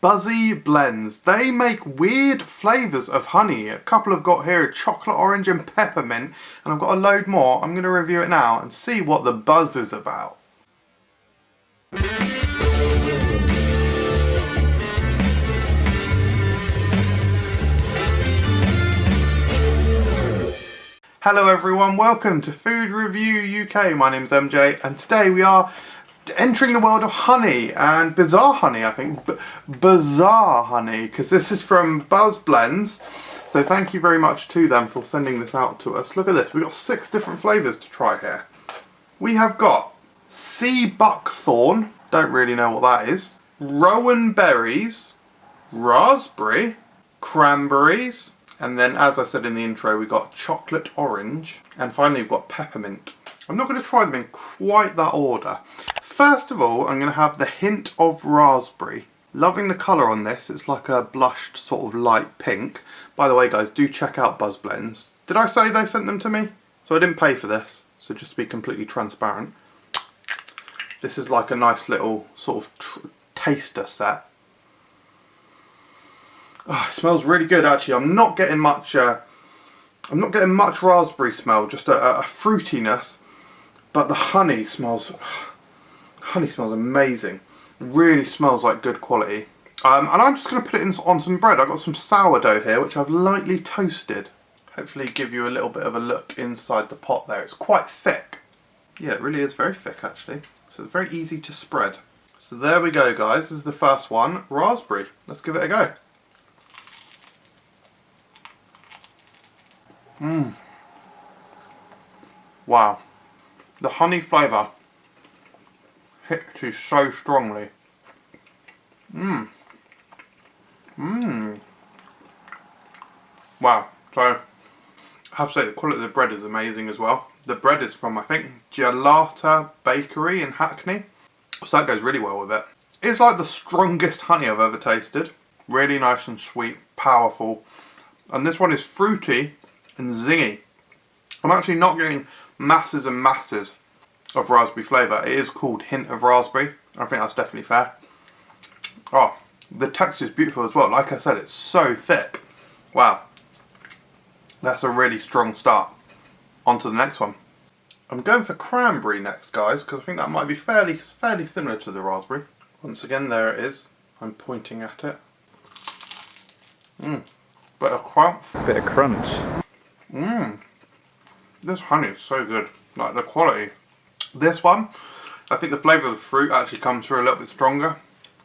Buzzy blends. They make weird flavours of honey. A couple I've got here, chocolate, orange and peppermint, and I've got a load more. I'm going to review it now and see what the buzz is about. Hello everyone, welcome to Food Review UK. My name's MJ and today we are entering the world of honey and bizarre honey, I think. Bizarre honey, because this is from Buzz Blends. So thank you very much to them for sending this out to us. Look at this, we've got 6 different flavours to try here. We have got Seabuckthorn, don't really know what that is, Rowan Berries, Raspberry, Cranberries, and then as I said in the intro we got chocolate orange, and finally we've got peppermint. I'm not going to try them in quite that order. First of all, I'm going to have the hint of raspberry. Loving the colour on this, it's like a blushed sort of light pink. By the way guys, do check out Buzz Blends. Did I say they sent them to me? So I didn't pay for this, so just to be completely transparent. This is like a nice little sort of taster set. Oh, it smells really good actually. I'm not getting much raspberry smell, just a fruitiness. But the honey smells amazing. It really smells like good quality. And I'm just going to put it on some bread. I've got some sourdough here, which I've lightly toasted. Hopefully give you a little bit of a look inside the pot there. It's quite thick. Yeah, it really is very thick actually. So it's very easy to spread. So there we go guys. This is the first one. Raspberry. Let's give it a go. Wow. The honey flavour hits you so strongly. Wow. So I have to say the quality of the bread is amazing as well. The bread is from, I think, Gelata Bakery in Hackney. So that goes really well with it. It's like the strongest honey I've ever tasted. Really nice and sweet, powerful. And this one is fruity and zingy. I'm actually not getting masses and masses of raspberry flavour. It is called hint of raspberry. I think that's definitely fair. Oh, the texture is beautiful as well. Like I said, it's so thick. Wow. That's a really strong start. On to the next one. I'm going for cranberry next, guys, because I think that might be fairly similar to the raspberry. Once again, there it is. I'm pointing at it. Bit of crunch. Bit of crunch. This honey is so good. Like the quality. This one, I think the flavour of the fruit actually comes through a little bit stronger.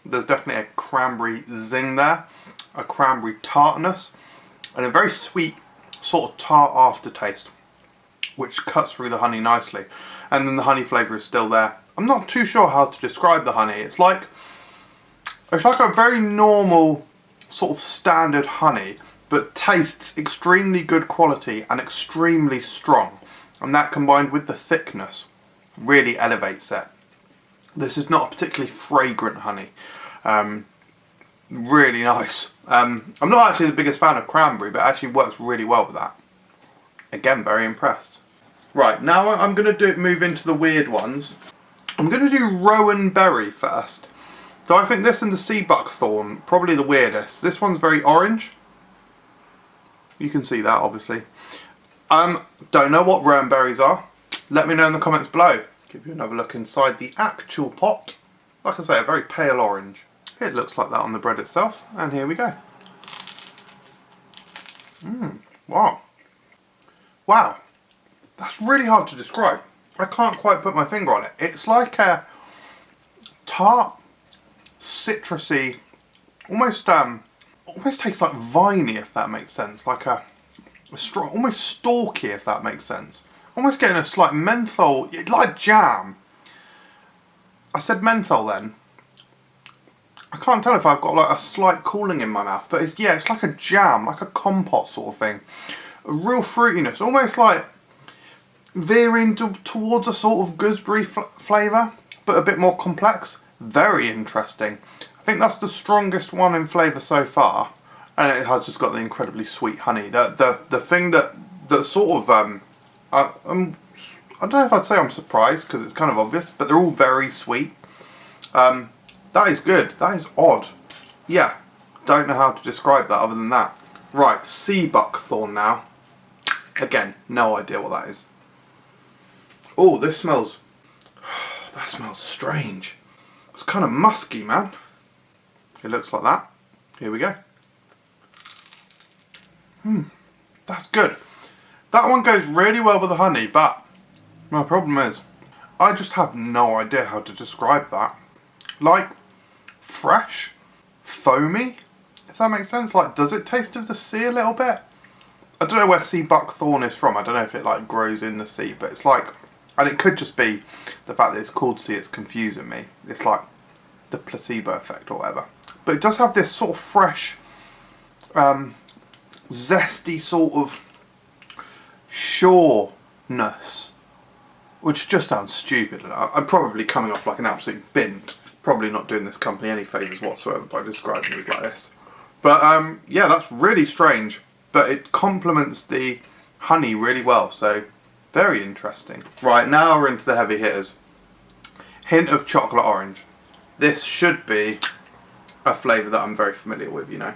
There's definitely a cranberry zing there, a cranberry tartness, and a very sweet sort of tart aftertaste, which cuts through the honey nicely. And then the honey flavour is still there. I'm not too sure how to describe the honey. It's like a very normal sort of standard honey, but tastes extremely good quality and extremely strong. And that combined with the thickness really elevates it. This is not a particularly fragrant honey. Really nice. I'm not actually the biggest fan of cranberry, but it actually works really well with that. Again, very impressed. Right, now I'm going to move into the weird ones. I'm going to do Rowan Berry first. So I think this and the Seabuckthorn, probably the weirdest. This one's very orange. You can see that obviously. Don't know what Rowan berries are. Let me know in the comments below. Give you another look inside the actual pot. Like I say, a very pale orange. It looks like that on the bread itself. And here we go. Wow. Wow. That's really hard to describe. I can't quite put my finger on it. It's like a tart, citrusy, almost tastes like viney, if that makes sense. Like a strong, almost stalky, if that makes sense. Almost getting a slight menthol, like jam. I said menthol then. I can't tell if I've got like a slight cooling in my mouth, but it's like a jam, like a compote sort of thing. A real fruitiness, almost like veering towards a sort of gooseberry flavour, but a bit more complex. Very interesting. I think that's the strongest one in flavour so far, and it has just got the incredibly sweet honey. The thing that sort of I don't know if I'd say I'm surprised because it's kind of obvious, but they're all very sweet. That is good. That is odd. yeah, don't know how to describe that other than that. Right, Seabuckthorn now. Again, no idea what that is. Oh, this smells... that smells strange. It's kind of musky, man. It looks like that. Here we go. That's good. That one goes really well with the honey, but my problem is I just have no idea how to describe that. Like, fresh, foamy, if that makes sense. Like, does it taste of the sea a little bit? I don't know where Seabuckthorn is from. I don't know if it like grows in the sea, but it's like, and it could just be the fact that it's called sea, it's confusing me. It's like the placebo effect or whatever. But it does have this sort of fresh, zesty sort of sureness, which just sounds stupid. I'm probably coming off like an absolute bint. Probably not doing this company any favours whatsoever by describing it like this. But yeah, that's really strange. But it complements the honey really well, so very interesting. Right, now we're into the heavy hitters. Hint of chocolate orange. This should be a flavour that I'm very familiar with, you know.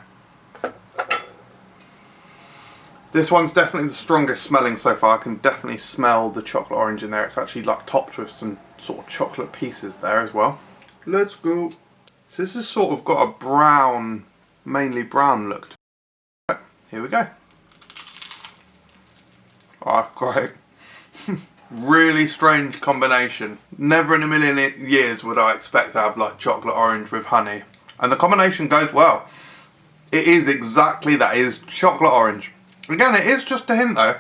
This one's definitely the strongest smelling so far. I can definitely smell the chocolate orange in there. It's actually like topped with some sort of chocolate pieces there as well. Let's go. So this has sort of got a brown, mainly brown look to it. Here we go. Oh, great. Really strange combination. Never in a million years would I expect to have like chocolate orange with honey. And the combination goes well. It is exactly that. It is chocolate orange. Again, it is just a hint though.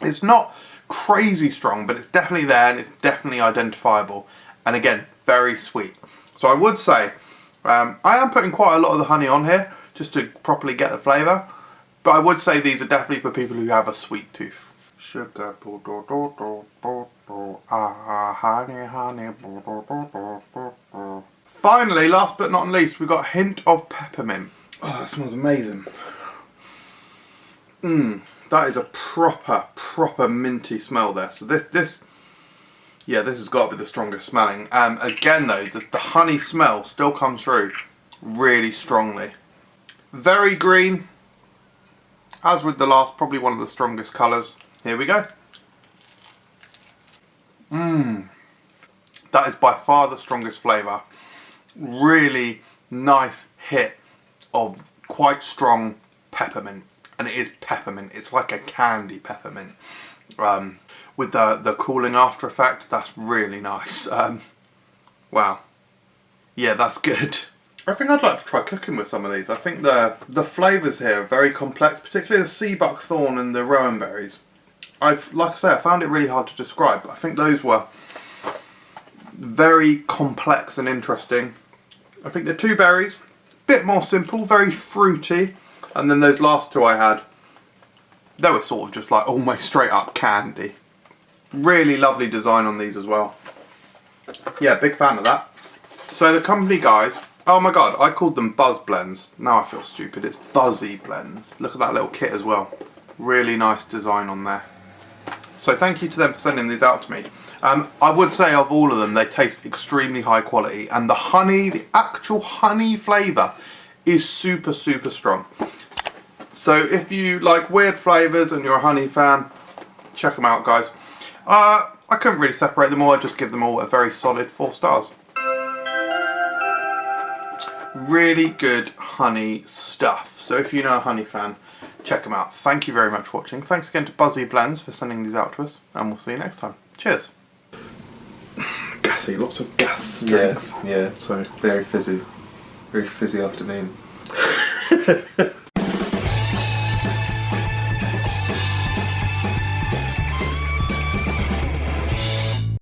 It's not crazy strong, but it's definitely there and it's definitely identifiable. And again, very sweet. So I would say, I am putting quite a lot of the honey on here just to properly get the flavour. But I would say these are definitely for people who have a sweet tooth. Sugar, honey, honey. Finally, last but not least, we've got a hint of peppermint. Oh, that smells amazing. That is a proper minty smell there. So this has got to be the strongest smelling. Again though, the honey smell still comes through really strongly. Very green, as with the last, probably one of the strongest colours. Here we go. That is by far the strongest flavour. Really nice hit of quite strong peppermint. And it is peppermint. It's like a candy peppermint. With the cooling after effect, that's really nice. Wow. Yeah, that's good. I think I'd like to try cooking with some of these. I think the flavours here are very complex, particularly the Seabuckthorn and the Rowan Berries. Like I say, I found it really hard to describe, but I think those were very complex and interesting. I think the two berries, a bit more simple, very fruity. And then those last two I had, they were sort of just like almost straight up candy. Really lovely design on these as well. Yeah, big fan of that. So the company guys, oh my god, I called them Buzz Blends. Now I feel stupid, it's Buzzy Blends. Look at that little kit as well. Really nice design on there. So thank you to them for sending these out to me. I would say of all of them, they taste extremely high quality. And the honey, the actual honey flavour is super strong. So if you like weird flavours and you're a honey fan, check them out guys. I couldn't really separate them all, I just give them all a very solid 4 stars. Really good honey stuff. So if you know a honey fan, check them out. Thank you very much for watching. Thanks again to Buzzy Blends for sending these out to us, and we'll see you next time. Cheers. Gassy, lots of gas. Yes, yeah, so very fizzy afternoon.